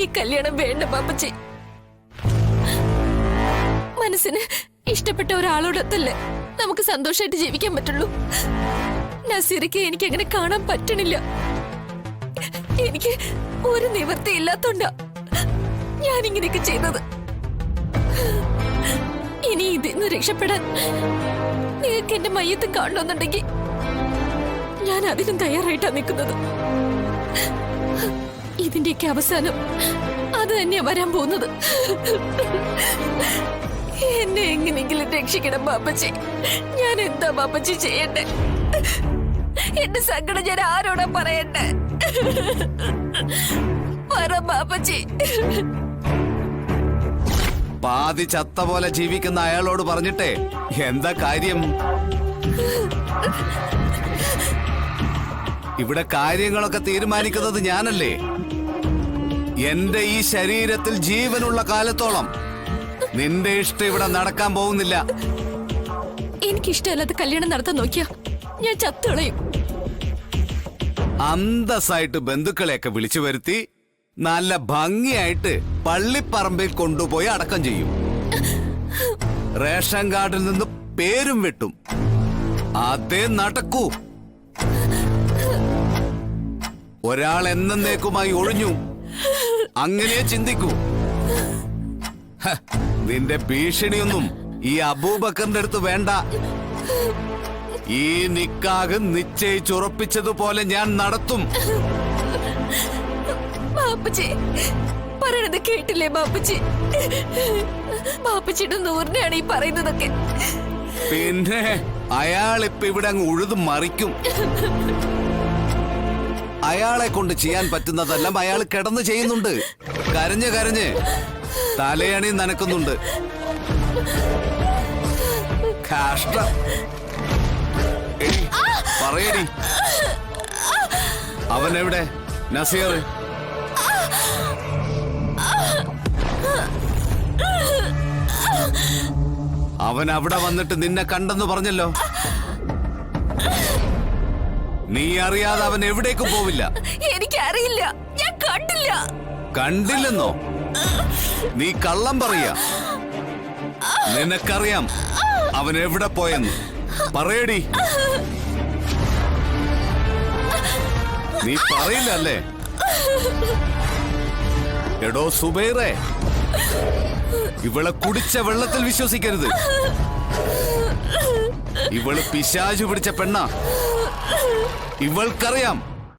എനിക്ക് ഈ കല്യാണം വേണ്ട പാപ്പച്ചി. മനസ്സിന് ഇഷ്ടപ്പെട്ട ഒരാളോടൊത്തല്ലേ നമുക്ക് സന്തോഷമായിട്ട് ജീവിക്കാൻ പറ്റുള്ളൂ. നസീർക്ക് എനിക്ക് അങ്ങനെ കാണാൻ പറ്റണില്ല. എനിക്ക് ഒരു നിവൃത്തി ഇല്ലാത്തോണ്ടാ ഞാൻ ഇങ്ങനെയൊക്കെ ചെയ്തത്. ഇനി ഇതിന്ന് രക്ഷപ്പെടാൻ നിങ്ങൾക്ക് എന്റെ മയ്യത്ത് കാണണമെന്നുണ്ടെങ്കിൽ ഞാൻ അതിനും തയ്യാറായിട്ടാ നിൽക്കുന്നത്. ഇതിന്റെയൊക്കെ അവസാനം അത് തന്നെയാ വരാൻ പോകുന്നത്. എന്നെ എങ്ങനെയെങ്കിലും രക്ഷിക്കണം ബാപ്പച്ചി. ഞാൻ എന്താ ബാപ്പച്ചി ചെയ്യണ്ടേ? എന്റെ സങ്കടം ഞാൻ ആരോടാ പറയണ്ടേ? പറ ബാപ്പച്ചി. പാതി ചത്ത പോലെ ജീവിക്കുന്ന അയാളോട് പറഞ്ഞിട്ടേ എന്താ കാര്യം? ഇവിടെ കാര്യങ്ങളൊക്കെ തീരുമാനിക്കുന്നത് ഞാനല്ലേ. എന്റെ ഈ ശരീരത്തിൽ ജീവനുള്ള കാലത്തോളം നിന്റെ ഇഷ്ടം ഇവിടെ നടക്കാൻ പോകുന്നില്ല. എനിക്കിഷ്ടമല്ലാത്ത കല്യാണം നടത്താൻ നോക്കിയാ ഞാൻ ചത്തുകളയും. അന്തസ്സായിട്ട് ബന്ധുക്കളെയൊക്കെ വിളിച്ചു വരുത്തി നല്ല ഭംഗിയായിട്ട് പള്ളിപ്പറമ്പിൽ കൊണ്ടുപോയി അടക്കം ചെയ്യും. റേഷൻ കാർഡിൽ നിന്ന് പേരും വെട്ടും. അതേ നടക്കൂ. ഒരാൾ എന്നേക്കുമായി ഒഴിഞ്ഞു. അങ്ങനെ ചിന്തിക്കൂ. നിന്റെ ഭീഷണിയൊന്നും ഈ അബൂബക്കറിന്റെ അടുത്ത് വേണ്ട. ഈ നിക്കാഹ് നിശ്ചയിച്ചുറപ്പിച്ചതുപോലെ ഞാൻ നടത്തും. ബാപ്പച്ചി പറയണത് കേട്ടില്ലേ ബാപ്പച്ചി? ബാപ്പച്ചിയുടെ നൂറിനെയാണ് ഈ പറയുന്നതൊക്കെ. പിന്നെ അയാൾ ഇപ്പൊ ഇവിടെ അങ്ങ് ഉഴുതു മറിക്കും. അയാളെ കൊണ്ട് ചെയ്യാൻ പറ്റുന്നതെല്ലാം അയാൾ കിടന്ന് ചെയ്യുന്നുണ്ട്. കരഞ്ഞ് കരഞ്ഞ് തലയണി നനക്കുന്നുണ്ട്. കഷ്ടം. പറയടി, അവനെവിടെ? നസീർ അവൻ അവിടെ വന്നിട്ട് നിന്നെ കണ്ടെന്ന് പറഞ്ഞല്ലോ. നീ അറിയാതെ അവൻ എവിടേക്കും പോവില്ല. എനിക്കറിയില്ല, ഞാൻ കണ്ടില്ല. കണ്ടില്ലെന്നോ? നീ കള്ളം പറയാ. നിനക്കറിയാം അവൻ എവിടെ പോയെന്ന്. പറയടി. നീ പറയില്ല അല്ലേ? എടോ സുബൈറേ, ഇവളെ കുടിച്ച വെള്ളത്തിൽ വിശ്വസിക്കരുത്. ഇവള് പിശാചു പിടിച്ച പെണ്ണ. ഇവൾക്കറിയാം